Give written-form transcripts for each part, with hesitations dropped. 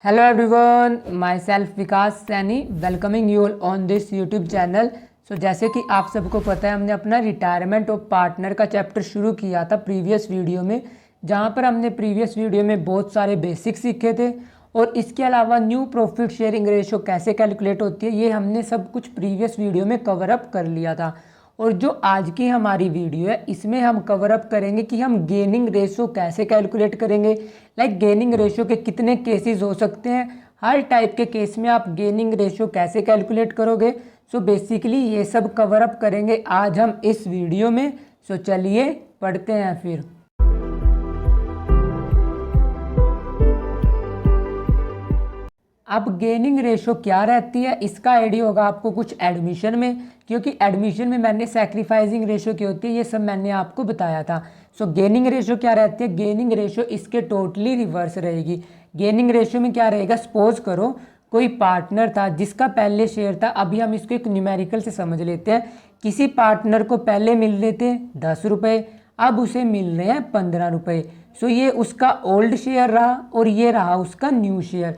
Hello everyone, myself Vikas Saini welcoming you all on this YouTube channel. जैसे कि आप सबको पता है, हमने अपना रिटायरमेंट ऑफ पार्टनर का चैप्टर शुरू किया था प्रीवियस वीडियो में, जहां पर हमने प्रीवियस वीडियो में बहुत सारे बेसिक्स सीखे थे और इसके अलावा न्यू प्रॉफिट शेयरिंग रेशो कैसे कैलकुलेट होती है ये हमने सब कुछ प्रीवियस वीडियो में कवर अप कर लिया था। और जो आज की हमारी वीडियो है इसमें हम कवर अप करेंगे कि हम गेनिंग रेशो कैसे कैलकुलेट करेंगे। गेनिंग रेशो के कितने केसेस हो सकते हैं, हर टाइप के केस में आप गेनिंग रेशो कैसे कैलकुलेट करोगे। बेसिकली ये सब कवर अप करेंगे आज हम इस वीडियो में। चलिए पढ़ते हैं फिर। अब गेनिंग रेशो क्या रहती है इसका आइडिया होगा आपको कुछ एडमिशन में, क्योंकि एडमिशन में मैंने सैक्रिफाइसिंग रेशो क्या होती है ये सब मैंने आपको बताया था। गेनिंग रेशो क्या रहती है, गेनिंग रेशो इसके टोटली रिवर्स रहेगी। गेनिंग रेशो में क्या रहेगा, सपोज करो कोई पार्टनर था जिसका पहले शेयर था, अभी हम इसको एक न्यूमेरिकल से समझ लेते हैं। किसी पार्टनर को पहले मिल रहे थे 10 रुपये, अब उसे मिल रहे हैं 15 रुपये। ये उसका ओल्ड शेयर रहा और ये रहा उसका न्यू शेयर।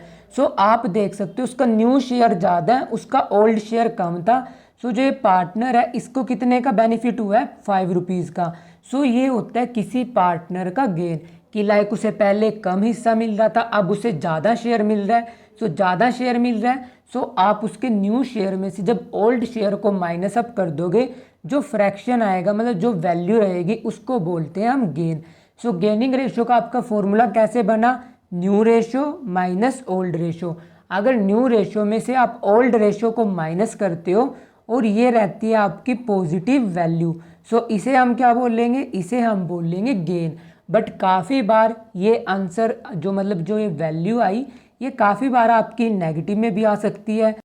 आप देख सकते हो उसका न्यू शेयर ज़्यादा है, उसका ओल्ड शेयर कम था। जो ये पार्टनर है इसको कितने का बेनिफिट हुआ है, 5 रुपीज़ का। ये होता है किसी पार्टनर का गेन कि उसे पहले कम हिस्सा मिल रहा था, अब उसे ज़्यादा शेयर मिल रहा है। ज़्यादा शेयर मिल रहा है, आप उसके न्यू शेयर में से जब ओल्ड शेयर को माइनस अप कर दोगे, जो फ्रैक्शन आएगा मतलब जो वैल्यू रहेगी उसको बोलते हैं हम गेन। गेनिंग रेशो का आपका फॉर्मूला कैसे बना, new ratio minus old ratio. अगर न्यू रेशो में से आप ओल्ड रेशो को माइनस करते हो और ये रहती है आपकी पॉजिटिव वैल्यू, इसे हम क्या बोल लेंगे, इसे हम बोल लेंगे गेन। बट काफ़ी बार ये आंसर जो ये वैल्यू आई ये काफ़ी बार आपकी नेगेटिव में भी आ सकती है,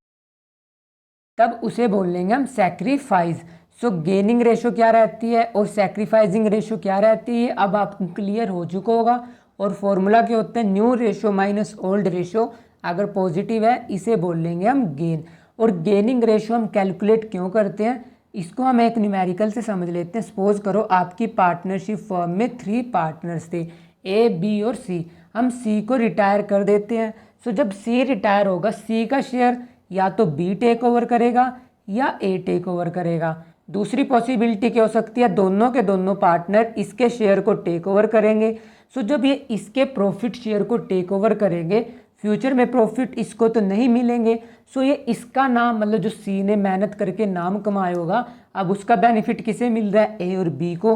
तब उसे बोल लेंगे हम सैक्रिफाइस। गेनिंग रेशो क्या रहती है और सैक्रिफाइसिंग रेशो क्या रहती है अब आपको क्लियर हो चुका होगा। और फॉर्मूला क्या होता है, new ratio minus old ratio, अगर पॉजिटिव है इसे बोल लेंगे हम गेन। और गेनिंग रेशो हम कैलकुलेट क्यों करते हैं इसको हम एक न्यूमेरिकल से समझ लेते हैं। सपोज करो आपकी पार्टनरशिप फर्म में 3 पार्टनर्स थे, ए बी और सी। हम सी को रिटायर कर देते हैं। जब सी रिटायर होगा सी का शेयर या तो बी टेक ओवर करेगा या ए टेक ओवर करेगा। दूसरी पॉसिबिलिटी क्या हो सकती है, दोनों के दोनों पार्टनर इसके शेयर को टेक ओवर करेंगे। जब ये इसके प्रॉफिट शेयर को टेक ओवर करेंगे, फ्यूचर में प्रॉफिट इसको तो नहीं मिलेंगे। ये इसका नाम मतलब जो सी ने मेहनत करके नाम कमाया होगा, अब उसका बेनिफिट किसे मिल रहा है, ए और बी को।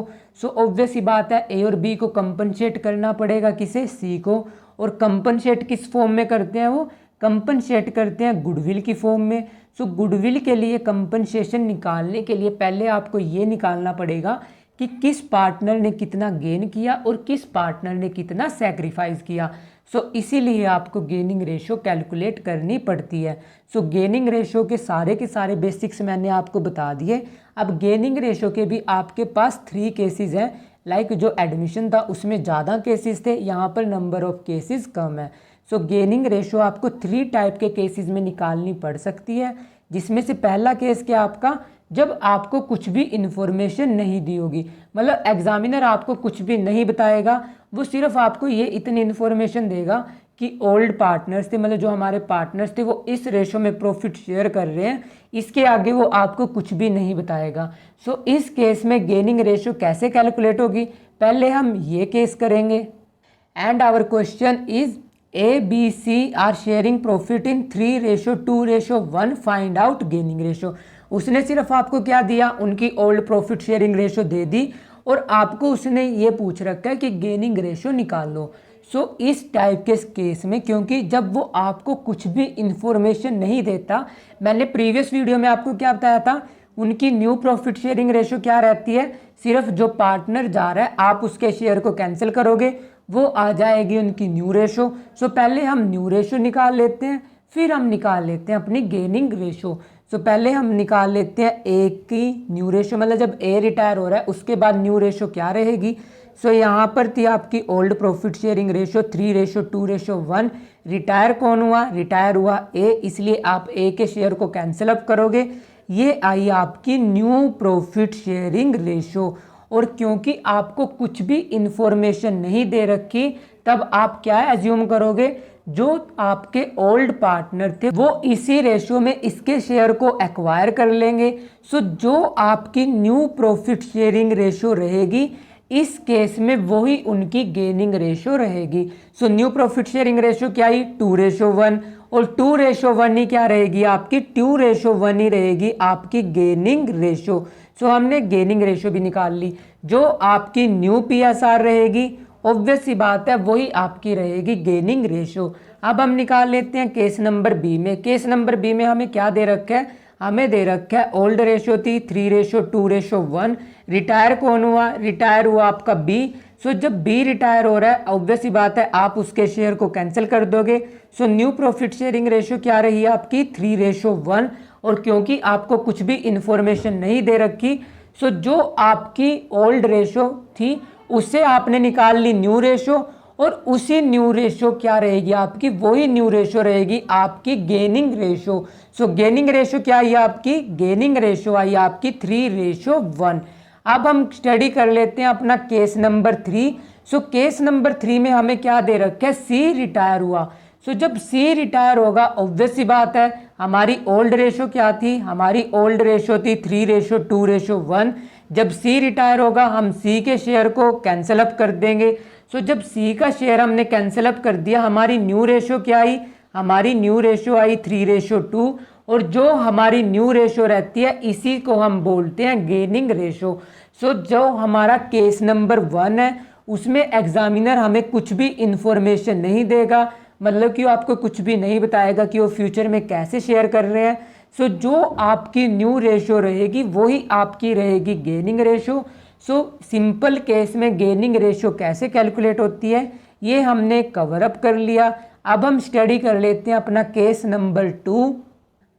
ऑब्वियस ही बात है ए और बी को कंपनसेट करना पड़ेगा किसे, सी को। और कंपनसेट किस फॉर्म में करते हैं, वो कंपनसेट करते हैं गुडविल की फॉर्म में। गुडविल के लिए कंपनसेशन निकालने के लिए पहले आपको ये निकालना पड़ेगा कि किस पार्टनर ने कितना गेन किया और किस पार्टनर ने कितना सैक्रिफाइस किया। इसीलिए आपको गेनिंग रेशो कैलकुलेट करनी पड़ती है। गेनिंग रेशो के सारे बेसिक्स मैंने आपको बता दिए। अब गेनिंग रेशो के भी आपके पास 3 केसेस हैं। जो एडमिशन था उसमें ज़्यादा केसेस थे, यहाँ पर नंबर ऑफ केसेस कम है। गेनिंग रेशो आपको 3 टाइप के केसेस में निकालनी पड़ सकती है, जिसमें से पहला केस क्या आपका, जब आपको कुछ भी इन्फॉर्मेशन नहीं दी होगी। मतलब एग्जामिनर आपको कुछ भी नहीं बताएगा, वो सिर्फ आपको ये इतनी इन्फॉर्मेशन देगा कि ओल्ड पार्टनर्स थे, मतलब जो हमारे पार्टनर्स थे वो इस रेशो में प्रॉफिट शेयर कर रहे हैं, इसके आगे वो आपको कुछ भी नहीं बताएगा। इस केस में गेनिंग रेशो कैसे कैलकुलेट होगी, पहले हम ये केस करेंगे। And our question is A B C are sharing profit in 3:2:1, find out gaining ratio. उसने सिर्फ आपको क्या दिया, उनकी ओल्ड प्रॉफिट शेयरिंग रेशो दे दी और आपको उसने ये पूछ रखा है कि गेनिंग रेशो निकाल लो। इस टाइप के केस में, क्योंकि जब वो आपको कुछ भी इंफॉर्मेशन नहीं देता, मैंने प्रीवियस वीडियो में आपको क्या बताया था, उनकी न्यू प्रॉफिट शेयरिंग रेशो क्या रहती है, सिर्फ जो पार्टनर जा रहा है आप उसके शेयर को कैंसिल करोगे, वो आ जाएगी उनकी न्यू रेशो। पहले हम न्यू रेशो निकाल लेते हैं, फिर हम निकाल लेते हैं अपनी गेनिंग रेशो। पहले हम निकाल लेते हैं ए की न्यू रेशो, मतलब जब ए रिटायर हो रहा है उसके बाद न्यू रेशो क्या रहेगी। यहाँ पर थी आपकी old profit sharing ratio 3:2:1। Retire कौन हुआ, रिटायर हुआ ए, इसलिए आप ए के शेयर को कैंसिल अप करोगे, ये आई आपकी न्यू प्रॉफिट शेयरिंग रेशो। और क्योंकि आपको कुछ भी इंफॉर्मेशन नहीं दे रखी, तब आप क्या एज्यूम करोगे, जो आपके ओल्ड पार्टनर थे वो इसी रेशियो में इसके शेयर को एक्वायर कर लेंगे। सो जो आपकी न्यू प्रॉफिट शेयरिंग रेशियो रहेगी इस केस में वही उनकी गेनिंग रेशियो रहेगी। So new profit sharing ratio क्या ही 2:1 और 2:1 ही क्या रहेगी आपकी 2:1 ही रहेगी आपकी गेनिंग रेशियो। सो हमने गेनिंग रेशियो भी निकाल ली। जो आपकी न्यू पीएसआर रहेगी ऑब्वियस सी बात है वही आपकी रहेगी गेनिंग रेशियो। अब हम निकाल लेते हैं केस नंबर बी में। केस नंबर बी में हमें क्या दे रखा है, हमें दे रखा है ओल्ड रेशियो थी 3:2:1। रिटायर कौन हुआ, रिटायर हुआ आपका बी। सो जब बी रिटायर हो रहा है ऑब्वियस सी बात है आप उसके शेयर को कैंसिल कर दोगे। So new profit sharing ratio क्या रही है आपकी 3:1। और क्योंकि आपको कुछ भी इंफॉर्मेशन नहीं दे रखी सो जो आपकी ओल्ड रेशियो थी उससे आपने निकाल ली न्यू रेशियो और उसी न्यू रेशियो क्या रहेगी आपकी, वही न्यू रेशियो रहेगी आपकी गेनिंग रेशियो। सो गेनिंग रेशियो क्या आई आपकी, गेनिंग रेशियो आई आपकी 3:1। अब हम स्टडी कर लेते हैं अपना case number 3। So case number 3 में हमें क्या दे रखा है, सी रिटायर हुआ। सो जब सी रिटायर होगा ऑब्वियस सी बात है हमारी ओल्ड रेशियो क्या थी, हमारी ओल्ड रेशियो थी 3:2:1। जब सी रिटायर होगा हम सी के शेयर को कैंसिल अप कर देंगे। सो जब सी का शेयर हमने कैंसिल अप कर दिया हमारी न्यू रेशियो क्या आई, हमारी न्यू रेशियो आई 3:2। और जो हमारी न्यू रेशियो रहती है इसी को हम बोलते हैं गेनिंग रेशियो। सो जो हमारा केस नंबर 1 है उसमें एग्जामिनर हमें कुछ भी इंफॉर्मेशन नहीं देगा, मतलब कि वो आपको कुछ भी नहीं बताएगा कि वो फ्यूचर में कैसे शेयर कर रहे हैं। सो जो आपकी न्यू रेशियो रहेगी वही आपकी रहेगी gaining ratio. So simple case में गेनिंग रेशियो कैसे कैलकुलेट होती है ये हमने कवर अप कर लिया। अब हम स्टडी कर लेते हैं अपना केस नंबर 2।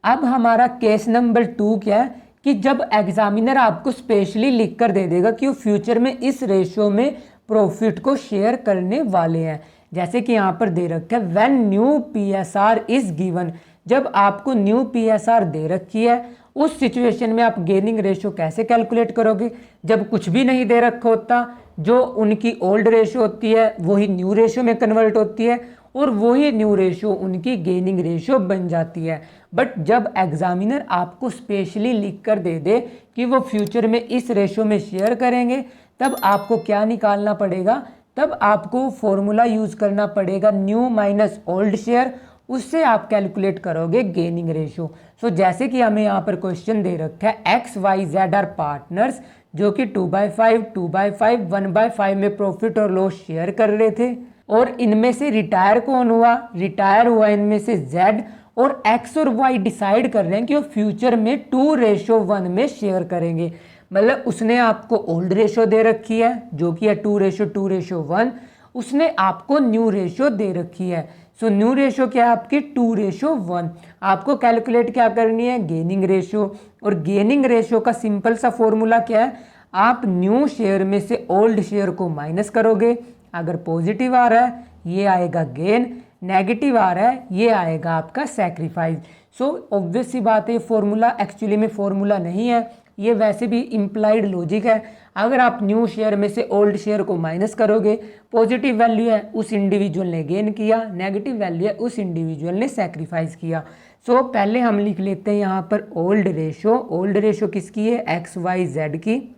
अब हमारा केस नंबर 2 क्या है कि जब एग्जामिनर आपको स्पेशली लिख कर दे देगा कि वो फ्यूचर में इस रेशियो में प्रॉफिट को शेयर करने वाले हैं, जैसे कि यहाँ पर दे रखा है when new PSR is given. जब आपको न्यू पीएसआर दे रखी है उस सिचुएशन में आप गेनिंग रेशियो कैसे कैलकुलेट करोगे, जब कुछ भी नहीं दे रखा होता जो उनकी ओल्ड रेशियो होती है वही न्यू रेशियो में कन्वर्ट होती है और वही न्यू रेशियो उनकी गेनिंग रेशियो बन जाती है। बट जब एग्जामिनर आपको स्पेशली लिख कर दे दे कि वो फ्यूचर में इस रेशियो में शेयर करेंगे तब आपको क्या निकालना पड़ेगा, तब आपको फॉर्मूला यूज करना पड़ेगा न्यू माइनस ओल्ड शेयर, उससे आप कैलकुलेट करोगे गेनिंग रेशियो। सो जैसे कि हमें यहाँ पर क्वेश्चन दे रखा है XYZ आर पार्टनर्स जो कि 2/5 2/5 1/5 में प्रॉफिट और लॉस शेयर कर रहे थे और इनमें से रिटायर कौन हुआ, रिटायर हुआ इनमें से Z और X और Y डिसाइड कर रहे हैं कि वो फ्यूचर में 2:1 में शेयर करेंगे। मतलब उसने आपको ओल्ड रेशियो दे रखी है जो कि है 2:2:1, उसने आपको न्यू रेशियो दे रखी है। सो न्यू रेशियो क्या है आपकी 2:1। आपको कैलकुलेट क्या करनी है, गेनिंग रेशियो। और गेनिंग रेशियो का सिंपल सा फॉर्मूला क्या है, आप न्यू शेयर में से ओल्ड शेयर को माइनस करोगे, अगर पॉजिटिव आ रहा है ये आएगा गेन, नेगेटिव आ रहा है ये आएगा आपका सैक्रिफाइस। सो ऑब्वियस सी बात है फॉर्मूला एक्चुअली में फॉर्मूला नहीं है, ये वैसे भी इम्प्लाइड लॉजिक है। अगर आप न्यू शेयर में से ओल्ड शेयर को माइनस करोगे, पॉजिटिव वैल्यू है उस इंडिविजुअल ने गेन किया, नेगेटिव वैल्यू है उस इंडिविजुअल ने सैक्रिफाइस किया। सो पहले हम लिख लेते हैं यहाँ पर ओल्ड रेशियो। ओल्ड रेशियो किसकी है, XYZ की।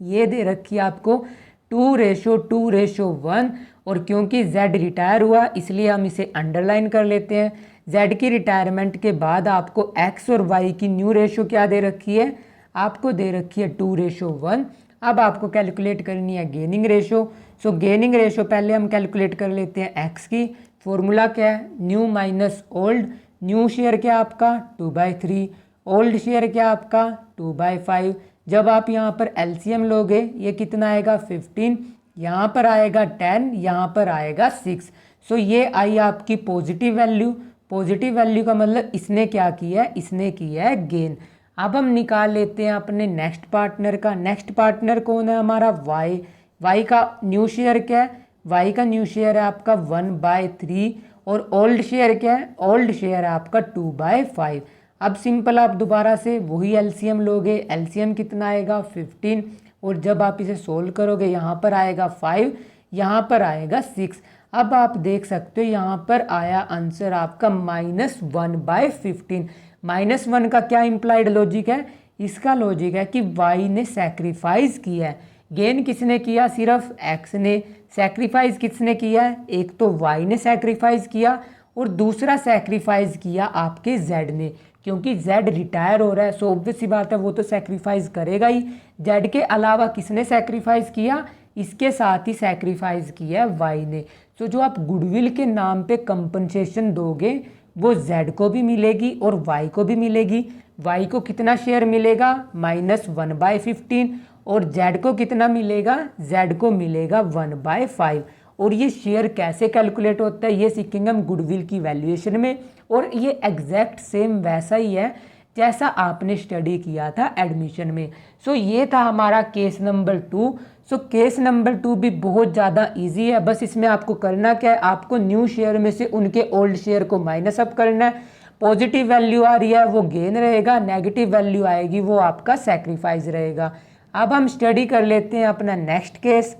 ये दे रखी है आपको 2:2:1 और क्योंकि Z रिटायर हुआ इसलिए हम इसे अंडरलाइन कर लेते हैं। Z की रिटायरमेंट के बाद आपको X और Y की न्यू रेशियो क्या दे रखी है, आपको दे रखी है 2:1। अब आपको कैलकुलेट करनी है गेनिंग रेशियो। सो गेनिंग रेशियो पहले हम कैलकुलेट कर लेते हैं X की। फॉर्मूला क्या है, new minus old. New share क्या आपका 2/3, ओल्ड शेयर क्या आपका 2/5। जब आप यहाँ पर LCM लोगे ये कितना आएगा 15, यहाँ पर आएगा 10, यहाँ पर आएगा 6। सो ये आई आपकी पॉजिटिव वैल्यू। पॉजिटिव वैल्यू का मतलब इसने क्या किया है, इसने किया है गेन। अब हम निकाल लेते हैं अपने नेक्स्ट पार्टनर का। नेक्स्ट पार्टनर कौन है हमारा Y। Y का न्यू शेयर क्या है, Y का न्यू शेयर है आपका 1/3 और ओल्ड शेयर क्या है, ओल्ड शेयर है आपका 2/5। अब सिंपल आप दोबारा से वही LCM लोगे, LCM कितना आएगा 15 और जब आप इसे सोल्व करोगे यहाँ पर आएगा 5, यहाँ पर आएगा 6। अब आप देख सकते हो यहाँ पर आया आंसर आपका -1/15। -1 का क्या इम्प्लाइड लॉजिक है, इसका लॉजिक है कि y ने सैक्रिफाइस किया है। गेन किसने किया, सिर्फ x ने। सैक्रिफाइस किसने किया है, एक तो y ने सैक्रिफाइस किया और दूसरा सैक्रिफाइस किया आपके z ने, क्योंकि z रिटायर हो रहा है, सो ऑब्वियस सी बात है वो तो सैक्रिफाइस करेगा ही। z के अलावा किसने सैक्रिफाइस किया, इसके साथ ही सैक्रिफाइस किया है y ने। तो जो आप गुडविल के नाम पे कंपनसेशन दोगे वो z को भी मिलेगी और y को भी मिलेगी। y को कितना शेयर मिलेगा, -1/15, और z को कितना मिलेगा, z को मिलेगा 1/5। और ये शेयर कैसे कैलकुलेट होता है ये सीखेंगे हम गुडविल की वैल्यूएशन में, और ये एग्जैक्ट सेम वैसा ही है जैसा आपने स्टडी किया था एडमिशन में। सो ये था हमारा case number 2। So case number 2 भी बहुत ज़्यादा इजी है, बस इसमें आपको करना क्या है, आपको न्यू शेयर में से उनके ओल्ड शेयर को माइनस अप करना है। पॉजिटिव वैल्यू आ रही है वो गेन रहेगा, नेगेटिव वैल्यू आएगी वो आपका सैक्रिफाइस रहेगा। अब हम स्टडी कर लेते हैं अपना next case,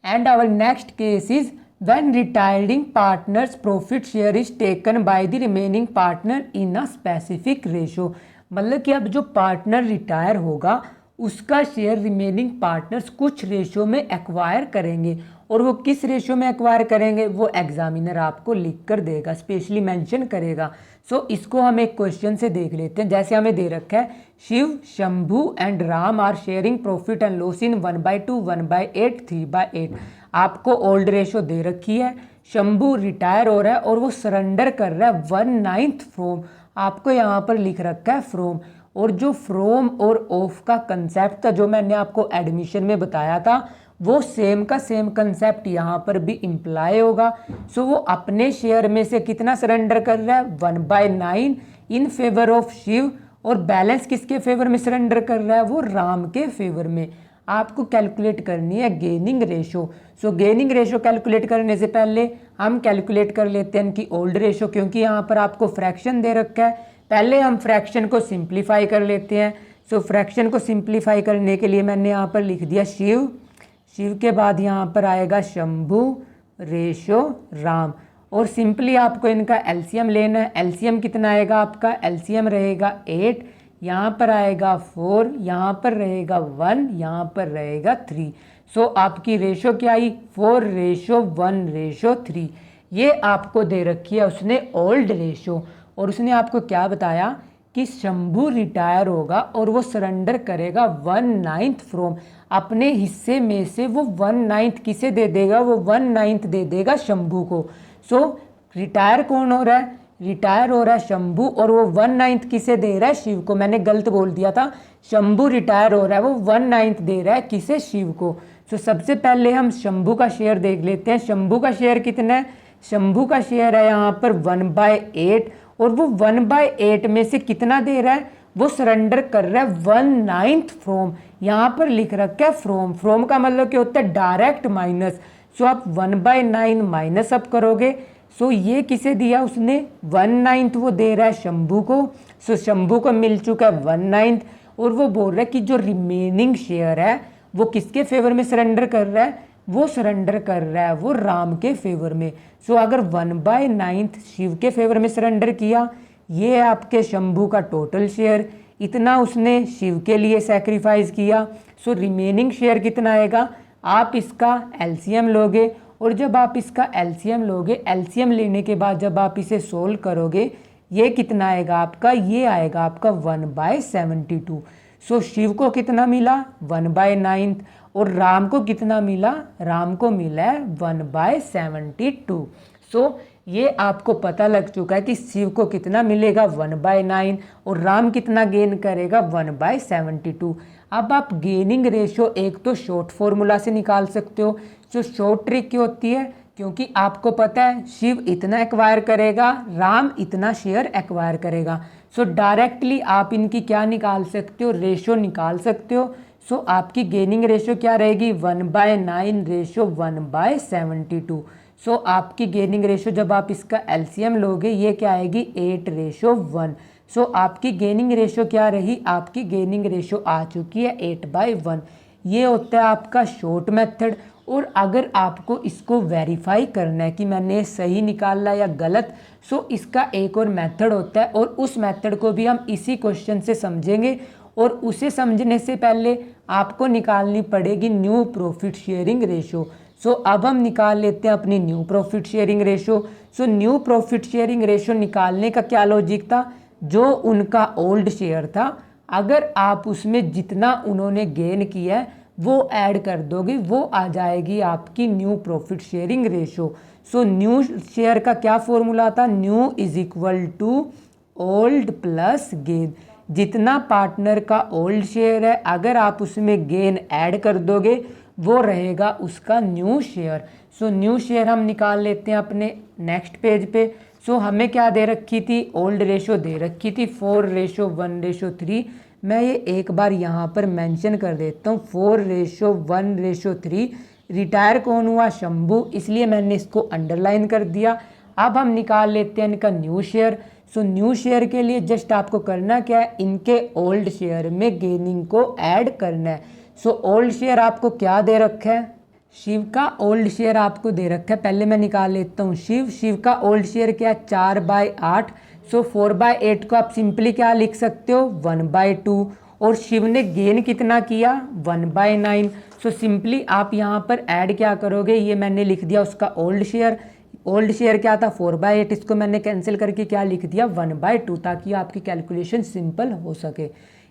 and our next case is when retiring partner's profit share is taken by the remaining partner in a specific ratio। मतलब कि अब जो पार्टनर रिटायर होगा उसका शेयर रिमेनिंग पार्टनर्स कुछ रेशो में एक्वायर करेंगे, और वो किस रेशो में एक्वायर करेंगे वो एग्जामिनर आपको लिख कर देगा, स्पेशली मेंशन करेगा। सो इसको हम एक क्वेश्चन से देख लेते हैं। जैसे हमें दे रखा है Shiv, Shambhu and Ram are sharing profit and loss in 1/2, 1/8, 3/8। आपको ओल्ड रेशो दे रखी है, शंभू रिटायर हो रहा है और वो सरेंडर कर रहा है 1/9 फ्रोम, आपको यहाँ पर लिख रखा है फ्रोम। और जो फ्रोम और ऑफ का कंसेप्ट था जो मैंने आपको एडमिशन में बताया था वो सेम का सेम कंसेप्ट यहाँ पर भी इम्प्लाई होगा। सो वो अपने शेयर में से कितना सरेंडर कर रहा है, 1/9 इन फेवर ऑफ शिव, और बैलेंस किसके फेवर में सरेंडर कर रहा है, वो राम के फेवर में। आपको कैलकुलेट करनी है गेनिंग रेशो। सो गेनिंग रेशो कैलकुलेट करने से पहले हम कैलकुलेट कर लेते हैं कि ओल्ड रेशो, क्योंकि यहाँ पर आपको फ्रैक्शन दे रखा है। पहले हम फ्रैक्शन को सिंप्लीफाई कर लेते हैं। सो फ्रैक्शन को सिंप्लीफाई करने के लिए मैंने यहाँ पर लिख दिया शिव, शिव के बाद यहाँ पर आएगा शंभू रेशो राम, और सिंपली आपको इनका एलसीएम लेना है। एलसीएम कितना आएगा आपका, एलसीएम रहेगा 8, यहाँ पर आएगा 4, यहाँ पर रहेगा 1, यहाँ पर रहेगा 3। सो आपकी रेशो क्या आई, 4:1:3। ये आपको दे रखी है उसने ओल्ड रेशो, और उसने आपको क्या बताया कि शंभू रिटायर होगा और वो सरेंडर करेगा 1/9 फ्रोम, अपने हिस्से में से वो 1/9 किसे दे देगा, वो 1/9 दे देगा शंभू को। सो रिटायर कौन हो रहा है, रिटायर हो रहा है शंभू, और वो 1/9 किसे दे रहा है, शिव को। मैंने गलत बोल दिया था, शंभू रिटायर हो रहा है वो 1/9 दे रहा है किसे, शिव को। सो सबसे पहले हम शंभू का शेयर देख लेते हैं। शंभू का शेयर कितना है, शंभू का शेयर है यहाँ पर 1/8, और वो 1/8 में से कितना दे रहा है, वो सरेंडर कर रहा है 1/9 फ्रोम, यहाँ पर लिख रखा है फ्रोम। फ्रोम का मतलब क्या होता है, डायरेक्ट माइनस। सो आप 1/9 माइनस अप करोगे, सो ये किसे दिया उसने, 1/9 वो दे रहा है शंभू को। सो शंभू को मिल चुका है 1/9, और वो बोल रहा है कि जो रिमेनिंग शेयर है वो किसके फेवर में सरेंडर कर रहा है, वो सरेंडर कर रहा है वो राम के फेवर में। सो अगर 1/9 शिव के फेवर में सरेंडर किया, ये आपके शंभू का टोटल शेयर, इतना उसने शिव के लिए सैक्रिफाइस किया। सो रिमेनिंग शेयर कितना आएगा, आप इसका एलसीएम लोगे, और जब आप इसका एलसीएम लोगे, एलसीएम लेने के बाद जब आप इसे सोल्व करोगे, ये कितना आएगा आपका, ये आएगा आपका 1/72। सो शिव को कितना मिला, 1/9, और राम को कितना मिला, राम को मिला है 1/72। सो ये आपको पता लग चुका है कि शिव को कितना मिलेगा, 1/9, और राम कितना गेन करेगा, 1/72। अब आप गेनिंग रेशो एक तो शॉर्ट फॉर्मूला से निकाल सकते हो। जो शॉर्ट ट्रिक क्या होती है, क्योंकि आपको पता है शिव इतना एक्वायर करेगा, राम इतना शेयर एक्वायर करेगा। सो डायरेक्टली आप इनकी क्या निकाल सकते हो, रेशो निकाल सकते हो। सो आपकी गेनिंग रेशो क्या रहेगी, 1/9 रेशो 1/72। सो आपकी गेनिंग रेशो जब आप इसका एलसीएम लोगे, ये क्या आएगी, 8:1। सो आपकी गेनिंग रेशो क्या रही, आपकी गेनिंग रेशो आ चुकी है 8/1। ये होता है आपका शॉर्ट मेथड। और अगर आपको इसको वेरीफाई करना है कि मैंने सही निकाला या गलत, सो इसका एक और मेथड होता है और उस मेथड को भी हम इसी क्वेश्चन से समझेंगे। और उसे समझने से पहले आपको निकालनी पड़ेगी न्यू प्रॉफिट शेयरिंग रेशो। सो अब हम निकाल लेते हैं अपनी new profit sharing ratio. So new profit sharing ratio निकालने का क्या लॉजिक था, जो उनका ओल्ड शेयर था अगर आप उसमें जितना उन्होंने गेन किया है वो ऐड कर दोगे, वो आ जाएगी आपकी new profit sharing ratio. So new share का क्या फॉर्मूला था, new is equal to old plus gain. जितना पार्टनर का ओल्ड शेयर है अगर आप उसमें गेन ऐड कर दोगे वो रहेगा उसका न्यू शेयर। सो न्यू शेयर हम निकाल लेते हैं अपने नेक्स्ट पेज पे। सो हमें क्या दे रखी थी, ओल्ड रेशो दे रखी थी 4:1:3। मैं ये एक बार यहाँ पर मेंशन कर देता हूँ 4:1:3। रिटायर कौन हुआ, शंभू, इसलिए मैंने इसको अंडरलाइन कर दिया। अब हम निकाल लेते हैं इनका न्यू शेयर। सो न्यू शेयर के लिए जस्ट आपको करना क्या है, इनके ओल्ड शेयर में गेनिंग को ऐड करना है। सो ओल्ड शेयर आपको क्या दे रखा है, शिव का ओल्ड शेयर आपको दे रखा है। पहले मैं निकाल लेता हूँ शिव का ओल्ड शेयर क्या है 4/8। सो 4/8 को आप सिंपली क्या लिख सकते हो 1/2। और शिव ने गेन कितना किया 1/9। सो सिंपली आप यहाँ पर ऐड क्या करोगे, ये मैंने लिख दिया उसका ओल्ड शेयर क्या था 4/8, इसको मैंने कैंसिल करके क्या लिख दिया 1/2, ताकि आपकी कैलकुलेशन सिंपल हो सके।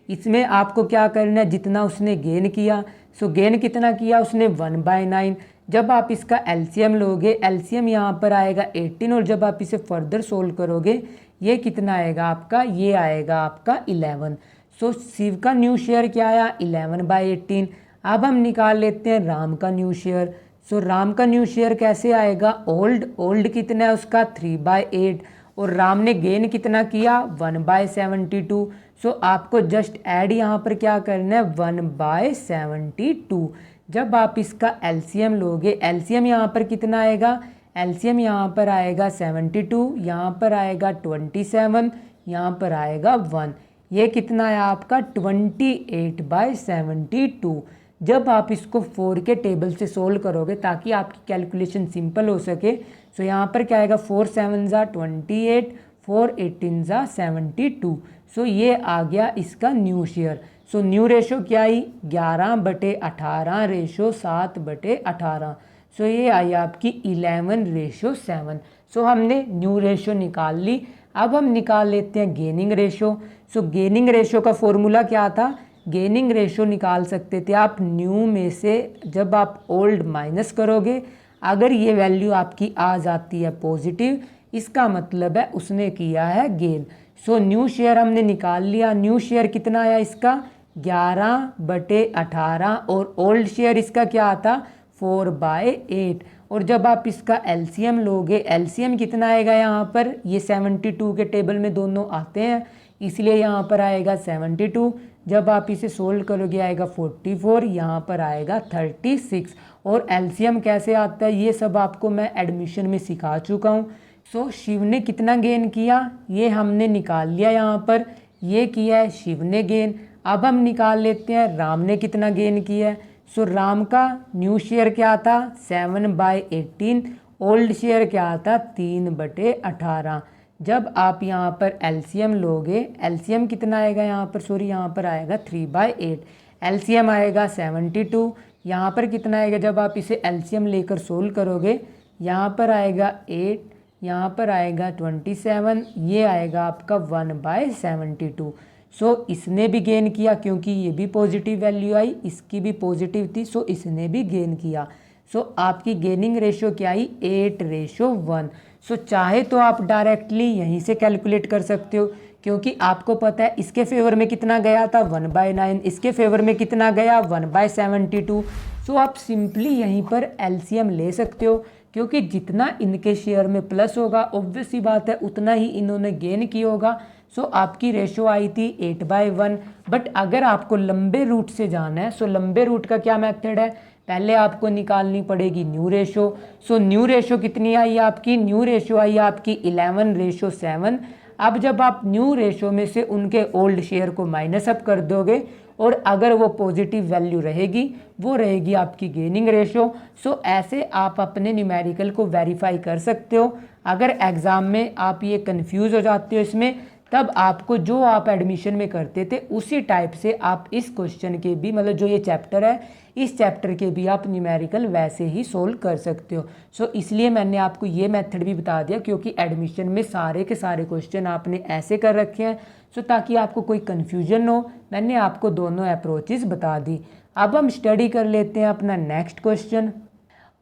इसमें आपको क्या करना है, जितना उसने गेन किया, सो गेन कितना किया उसने 1/9। जब आप इसका एलसीएम लोगे, एलसीएम यहाँ पर आएगा 18 और जब आप इसे फर्दर सोल्व करोगे ये कितना आएगा आपका, ये आएगा आपका 11। सो शिव का न्यू शेयर क्या आया 11/18। अब हम निकाल लेते हैं राम का न्यू शेयर। सो राम का न्यू शेयर कैसे आएगा, ओल्ड कितना है उसका 3/8 और राम ने गेन कितना किया 1/72। सो आपको जस्ट ऐड यहाँ पर क्या करना है 1/72। जब आप इसका एलसीएम लोगे, एलसीएम यहाँ पर कितना आएगा, एलसीएम यहाँ पर आएगा 72, यहाँ पर आएगा 27, यहाँ पर आएगा 1। ये कितना है आपका 28/72। जब आप इसको 4 के टेबल से सोल्व करोगे ताकि आपकी कैलकुलेशन सिंपल हो सके, सो यहाँ पर क्या आएगा 4 7 28, 4 18 72। सो ये आ गया इसका new share. So new ratio क्या आई 11/18 रेशो 7/18। सो ये आई आपकी 11:7। सो हमने न्यू रेशो निकाल ली। अब हम निकाल लेते हैं गेनिंग रेशो। सो गेनिंग रेशो का फॉर्मूला क्या था, गेनिंग रेशो निकाल सकते थे आप न्यू में से जब आप ओल्ड माइनस करोगे, अगर ये वैल्यू आपकी आ जाती है पॉजिटिव, इसका मतलब है उसने किया है गेन। सो न्यू शेयर हमने निकाल लिया। न्यू शेयर कितना आया इसका 11/18 और ओल्ड शेयर इसका क्या आता 4/8। और जब आप इसका एलसीएम लोगे, एलसीएम कितना आएगा यहाँ पर, ये 72 के टेबल में दोनों आते हैं इसलिए यहाँ पर आएगा 72। जब आप इसे सोल्व करोगे आएगा 44, यहाँ पर आएगा 36। और एलसीएम कैसे आता है ये सब आपको मैं एडमिशन में सिखा चुका हूँ। सो शिव ने कितना गेन किया ये हमने निकाल लिया, यहाँ पर ये किया है शिव ने गेन। अब हम निकाल लेते हैं राम ने कितना गेन किया है। सो राम का न्यू शेयर क्या था 7/18, ओल्ड शेयर क्या था 3/18। जब आप यहाँ पर एलसीएम लोगे, एलसीएम कितना आएगा यहाँ पर, सॉरी यहाँ पर आएगा 3/8, एलसीएम आएगा 72। यहाँ पर कितना आएगा जब आप इसे एलसीएम लेकर सोल्व करोगे, यहाँ पर आएगा 8, यहाँ पर आएगा 27, ये आएगा आपका 1/72। सो इसने भी गेन किया क्योंकि ये भी पॉजिटिव वैल्यू आई, इसकी भी पॉजिटिव थी, सो इसने भी गेन किया। सो आपकी गेनिंग रेशो क्या आई 8:1। सो चाहे तो आप डायरेक्टली यहीं से कैलकुलेट कर सकते हो क्योंकि आपको पता है इसके फेवर में कितना गया था 1/9, इसके फेवर में कितना गया 1/72। सो आप सिंपली यहीं पर एलसीएम ले सकते हो क्योंकि जितना इनके शेयर में प्लस होगा ऑब्वियस सी बात है उतना ही इन्होंने गेन किया होगा। सो आपकी रेशो आई थी 8/1। बट अगर आपको लंबे रूट से जाना है, सो लंबे रूट का क्या मेथड है, पहले आपको निकालनी पड़ेगी new ratio. So new ratio कितनी आई आपकी, न्यू रेशो आई आपकी 11:7। अब जब आप न्यू रेशो में से उनके ओल्ड शेयर को माइनस अप कर दोगे और अगर वो पॉजिटिव वैल्यू रहेगी वो रहेगी आपकी गेनिंग रेशो। सो ऐसे आप अपने न्यूमेरिकल को वेरीफाई कर सकते हो। अगर एग्ज़ाम में आप ये कंफ्यूज हो जाते हो इसमें, तब आपको जो आप एडमिशन में करते थे उसी टाइप से आप इस क्वेश्चन के भी, मतलब जो ये चैप्टर है इस चैप्टर के भी आप न्यूमेरिकल वैसे ही सोल्व कर सकते हो। सो इसलिए मैंने आपको ये मेथड भी बता दिया, क्योंकि एडमिशन में सारे के सारे क्वेश्चन आपने ऐसे कर रखे हैं, सो ताकि आपको कोई कन्फ्यूजन हो। मैंने आपको दोनों अप्रोचेस बता दी। अब हम स्टडी कर लेते हैं अपना नेक्स्ट क्वेश्चन।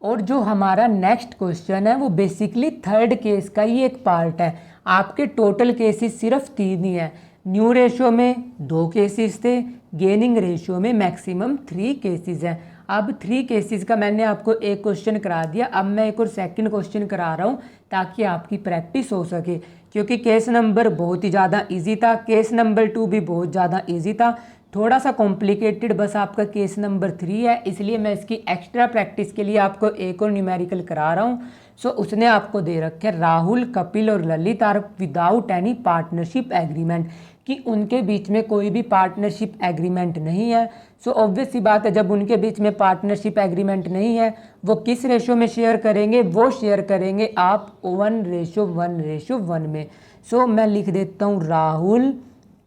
और जो हमारा नेक्स्ट क्वेश्चन है वो बेसिकली थर्ड केस का ही एक पार्ट है। आपके टोटल केसेस सिर्फ 3 ही हैं। न्यू रेशो में 2 केसेस थे, गेनिंग रेशो में मैक्सिमम 3 केसेस हैं। अब 3 केसेस का मैंने आपको एक क्वेश्चन करा दिया, अब मैं एक और सेकंड क्वेश्चन करा रहा हूँ ताकि आपकी प्रैक्टिस हो सके, क्योंकि केस नंबर बहुत ही ज़्यादा इजी था, केस नंबर 2 भी बहुत ज़्यादा इजी था। थोड़ा सा कॉम्प्लिकेटेड बस आपका केस नंबर 3 है, इसलिए मैं इसकी एक्स्ट्रा प्रैक्टिस के लिए आपको एक और न्यूमेरिकल करा रहा हूँ। सो उसने आपको दे रखे राहुल, कपिल और Lalit are without any partnership agreement, कि उनके बीच में कोई भी पार्टनरशिप एग्रीमेंट नहीं है। सो ऑब्वियस सी बात है, जब उनके बीच में पार्टनरशिप एग्रीमेंट नहीं है वो किस रेशो में शेयर करेंगे, वो शेयर करेंगे आप 1:1:1 में। सो मैं लिख देता हूँ राहुल,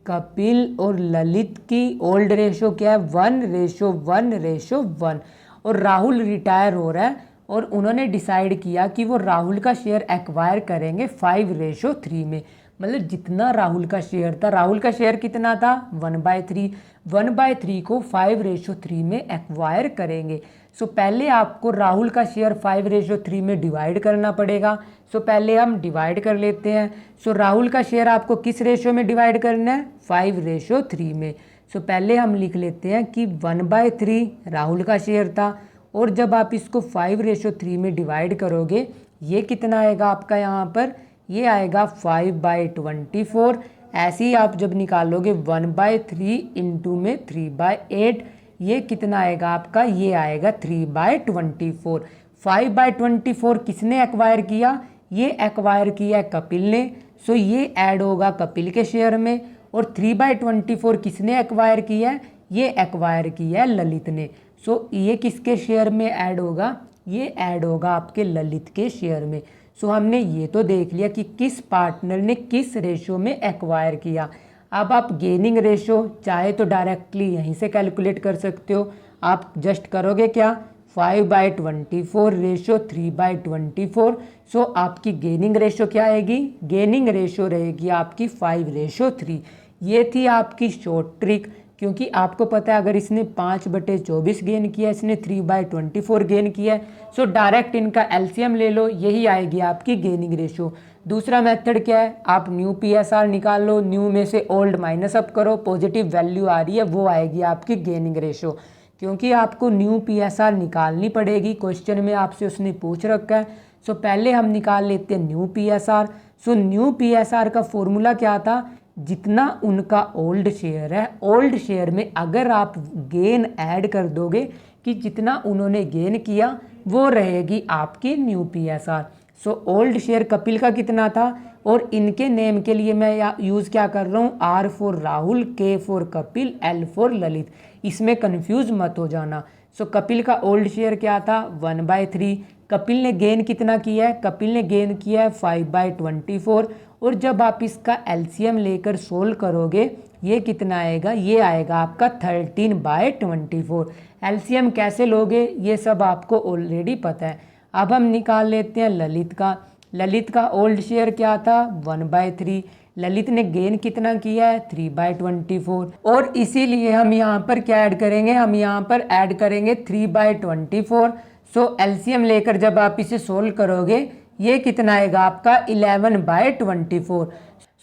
कपिल और ललित की ओल्ड रेशो क्या है 1:1:1। और राहुल रिटायर हो रहा है और उन्होंने डिसाइड किया कि वो राहुल का शेयर एक्वायर करेंगे 5:3 में। मतलब जितना राहुल का शेयर था, राहुल का शेयर कितना था 1/3, 1/3 को 5:3 में एक्वायर करेंगे। सो पहले आपको राहुल का शेयर 5:3 में डिवाइड करना पड़ेगा। सो पहले हम डिवाइड कर लेते हैं। सो राहुल का शेयर आपको किस रेशो में डिवाइड करना है 5:3 में। सो पहले हम लिख लेते हैं कि 1/3 राहुल का शेयर था, और जब आप इसको 5:3 में डिवाइड करोगे ये कितना आएगा आपका, यहाँ पर ये आएगा 5/24। ऐसे ही आप जब निकालोगे 1/3 इंटू में 3/8, ये कितना आएगा आपका, ये आएगा 3/24। 5/24 किसने एक्वायर किया, ये एक्वायर किया कपिल ने। सो ये ऐड होगा कपिल के शेयर में। और 3/24 किसने एक्वायर किया है, ये एक्वायर किया है ललित ने। सो ये किसके शेयर में ऐड होगा, ये ऐड होगा आपके ललित के शेयर में। सो हमने ये तो देख लिया कि किस पार्टनर ने किस रेशो में एक्वायर किया। अब आप गेनिंग रेशो चाहे तो डायरेक्टली यहीं से कैलकुलेट कर सकते हो। आप जस्ट करोगे क्या 5/24 रेशो 3/24। सो आपकी गेनिंग रेशो क्या आएगी, गेनिंग रेशो रहेगी आपकी 5:3। ये थी आपकी शॉर्ट ट्रिक, क्योंकि आपको पता है अगर इसने 5/24 गेन किया, इसने 3/24 गेन किया है, सो डायरेक्ट इनका एलसीएम ले लो, यही आएगी आपकी गेनिंग रेशो। दूसरा मेथड क्या है, आप न्यू पीएसआर निकाल लो, न्यू में से ओल्ड माइनस अप करो, पॉजिटिव वैल्यू आ रही है वो आएगी आपकी गेनिंग रेशो। क्योंकि आपको न्यू पीएसआर निकालनी पड़ेगी, क्वेश्चन में आपसे उसने पूछ रखा है। सो पहले हम निकाल लेते हैं new PSR. So new PSR का फॉर्मूला क्या था, जितना उनका ओल्ड शेयर है, ओल्ड शेयर में अगर आप गेन ऐड कर दोगे कि जितना उन्होंने गेन किया वो रहेगी आपकी new PSR. So old share Kapil का कितना था, और इनके नेम के लिए मैं यूज़ क्या कर रहा हूँ, R for Rahul, K for Kapil, L for Lalit. इसमें कंफ्यूज मत हो जाना। सो कपिल का ओल्ड शेयर क्या था 1/3। कपिल ने गेन कितना किया है, कपिल ने गेन किया है 5/24। और जब आप इसका एलसीएम लेकर सोल्व करोगे ये कितना आएगा, ये आएगा आपका 13/24। एलसीएम कैसे लोगे ये सब आपको ऑलरेडी पता है। अब हम निकाल लेते हैं ललित का। ललित का ओल्ड शेयर क्या था 1/3। ललित ने गेन कितना किया है 3/24। और इसीलिए हम यहाँ पर क्या ऐड करेंगे, हम यहाँ पर ऐड करेंगे 3/24। सो एलसीएम लेकर जब आप इसे सोल्व करोगे ये कितना आएगा आपका 11/24।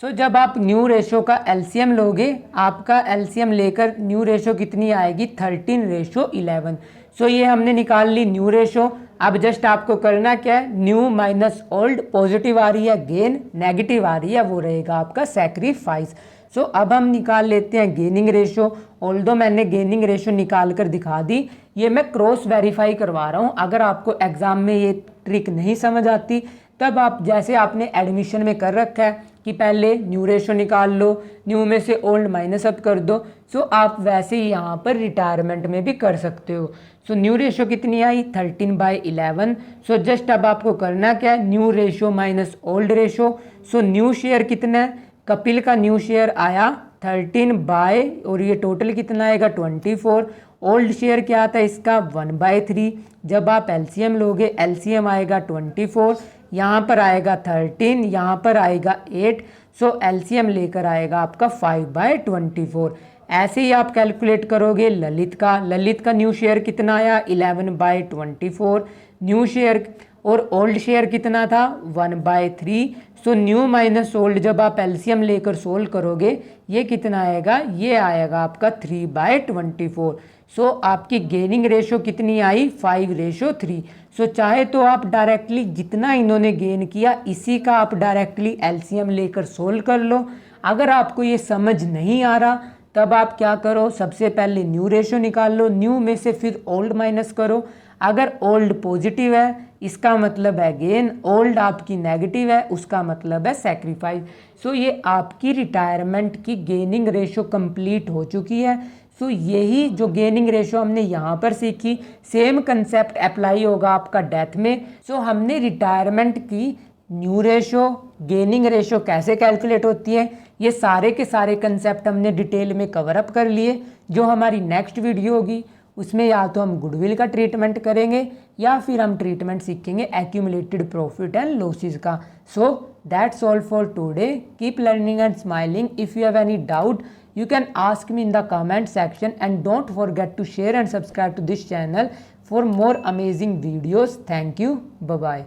सो जब आप न्यू रेशो का एलसीएम लोगे, आपका एलसीएम लेकर न्यू रेशो कितनी आएगी 13:11। सो ये हमने निकाल ली न्यू रेशो। अब जस्ट आपको करना क्या है, न्यू माइनस ओल्ड, पॉजिटिव आ रही है गेन, नेगेटिव आ रही है वो रहेगा आपका सैक्रिफाइस। सो अब हम निकाल लेते हैं गेनिंग रेशो। ऑल्दो मैंने गेनिंग रेशो निकाल कर दिखा दी, ये मैं क्रॉस वेरीफाई करवा रहा हूँ। अगर आपको एग्जाम में ये ट्रिक नहीं समझ आती तब आप जैसे आपने एडमिशन में कर रखा है कि पहले न्यू रेशो निकाल लो, न्यू में से ओल्ड माइनस अप कर दो। सो आप वैसे ही यहाँ पर रिटायरमेंट में भी कर सकते हो। सो न्यू रेशो कितनी आई 13/11। सो जस्ट अब आपको करना क्या है, new ratio minus old ratio. So new share कितना है, कपिल का न्यू शेयर आया 13 और ये टोटल कितना आएगा 24। ओल्ड शेयर क्या था इसका 1/3। जब आप एलसीएम लोगे, एलसीएम आएगा 24, यहाँ पर आएगा 13, यहाँ पर आएगा 8। सो एलसीएम लेकर आएगा आपका 5/24। ऐसे ही आप कैलकुलेट करोगे ललित का न्यू शेयर कितना आया 11/24। न्यू शेयर और ओल्ड शेयर कितना था 1/3। सो न्यू माइनस ओल्ड जब आप एलसीएम लेकर सोल्व करोगे ये कितना आएगा, ये आएगा आपका 3/24। सो आपकी गेनिंग रेशो कितनी आई 5:3। सो चाहे तो आप डायरेक्टली जितना इन्होंने गेन किया इसी का आप डायरेक्टली एलसीएम लेकर सोल्व कर लो। अगर आपको ये समझ नहीं आ रहा तब आप क्या करो, सबसे पहले न्यू रेशो निकाल लो, न्यू में से फिर ओल्ड माइनस करो। अगर ओल्ड पॉजिटिव है इसका मतलब है गेन, ओल्ड आपकी नेगेटिव है उसका मतलब है सैक्रिफाइस। सो ये आपकी रिटायरमेंट की गेनिंग रेशो कंप्लीट हो चुकी है। सो यही जो गेनिंग रेशो हमने यहाँ पर सीखी, सेम कंसेप्ट अप्लाई होगा आपका डेथ में। सो हमने रिटायरमेंट की न्यू रेशो, गेनिंग रेशो कैसे कैलकुलेट होती है, ये सारे के सारे कंसेप्ट हमने डिटेल में कवर अप कर लिए। जो हमारी नेक्स्ट वीडियो होगी उसमें या तो हम गुडविल का ट्रीटमेंट करेंगे या फिर हम ट्रीटमेंट सीखेंगे एक्यूमुलेटेड प्रॉफिट एंड लॉसेस का। So that's all for today. Keep learning and smiling. If you have any doubt you can ask me in the comment section, and don't forget to share and subscribe to this channel for more amazing videos. Thank you. Bye bye.